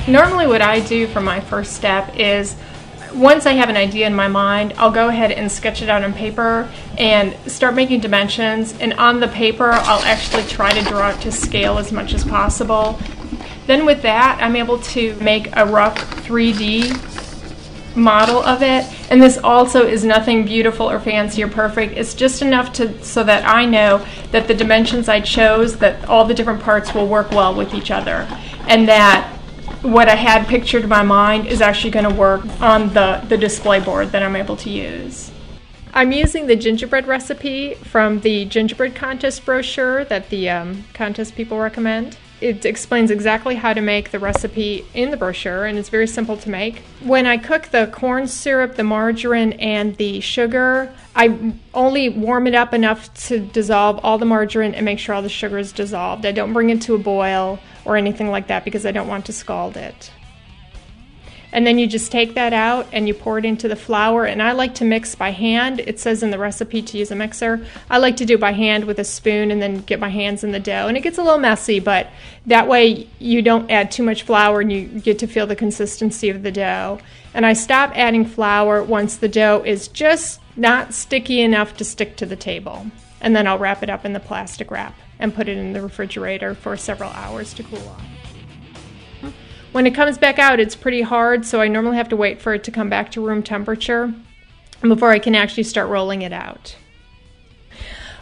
Normally what I do for my first step is, once I have an idea in my mind, I'll go ahead and sketch it out on paper and start making dimensions, and on the paper I'll actually try to draw it to scale as much as possible. Then with that, I'm able to make a rough 3D model of it, and this also is nothing beautiful or fancy or perfect. It's just enough so that I know that the dimensions I chose, that all the different parts will work well with each other, and that what I had pictured in my mind is actually going to work on the display board that I'm able to use. I'm using the gingerbread recipe from the gingerbread contest brochure that the contest people recommend. It explains exactly how to make the recipe in the brochure, and it's very simple to make. When I cook the corn syrup, the margarine, and the sugar, I only warm it up enough to dissolve all the margarine and make sure all the sugar is dissolved. I don't bring it to a boil or anything like that because I don't want to scald it. And then you just take that out and you pour it into the flour, and I like to mix by hand. It says in the recipe to use a mixer. I like to do it by hand with a spoon and then get my hands in the dough, and it gets a little messy, but that way you don't add too much flour and you get to feel the consistency of the dough. And I stop adding flour once the dough is just not sticky enough to stick to the table, and then I'll wrap it up in the plastic wrap and put it in the refrigerator for several hours to cool off. When it comes back out, it's pretty hard, so I normally have to wait for it to come back to room temperature before I can actually start rolling it out.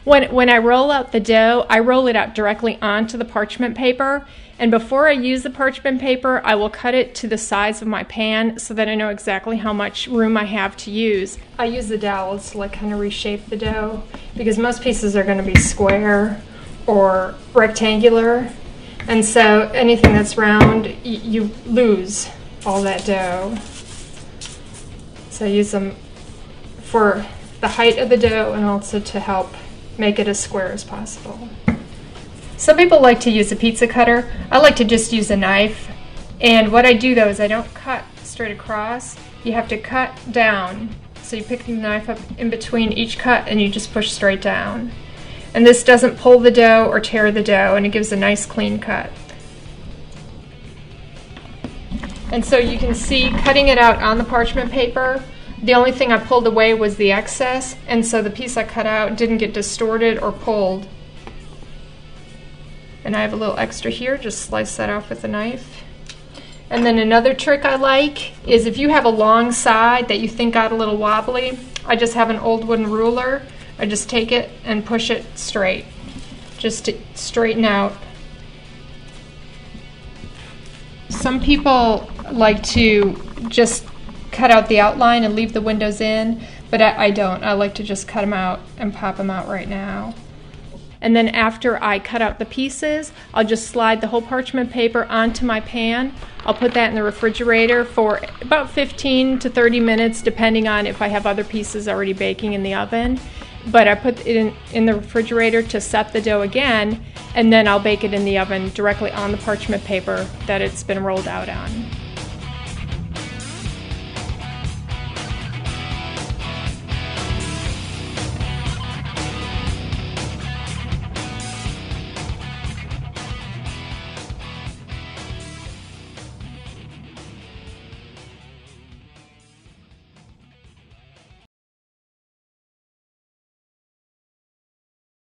When I roll out the dough, I roll it out directly onto the parchment paper, and before I use the parchment paper, I will cut it to the size of my pan so that I know exactly how much room I have to use. I use the dowels to kind of reshape the dough because most pieces are going to be square or rectangular. And so anything that's round, you lose all that dough. So I use them for the height of the dough and also to help make it as square as possible. Some people like to use a pizza cutter. I like to just use a knife. And what I do though is I don't cut straight across. You have to cut down. So you pick the knife up in between each cut and you just push straight down. And this doesn't pull the dough or tear the dough, and it gives a nice clean cut. And so you can see cutting it out on the parchment paper, the only thing I pulled away was the excess, and so the piece I cut out didn't get distorted or pulled. And I have a little extra here, just slice that off with a knife. And then another trick I like is if you have a long side that you think got a little wobbly, I just have an old wooden ruler. I just take it and push it straight, just to straighten out. Some people like to just cut out the outline and leave the windows in, but I don't. I like to just cut them out and pop them out right now. And then after I cut out the pieces, I'll just slide the whole parchment paper onto my pan. I'll put that in the refrigerator for about 15 to 30 minutes, depending on if I have other pieces already baking in the oven. But I put it in the refrigerator to set the dough again, and then I'll bake it in the oven directly on the parchment paper that it's been rolled out on.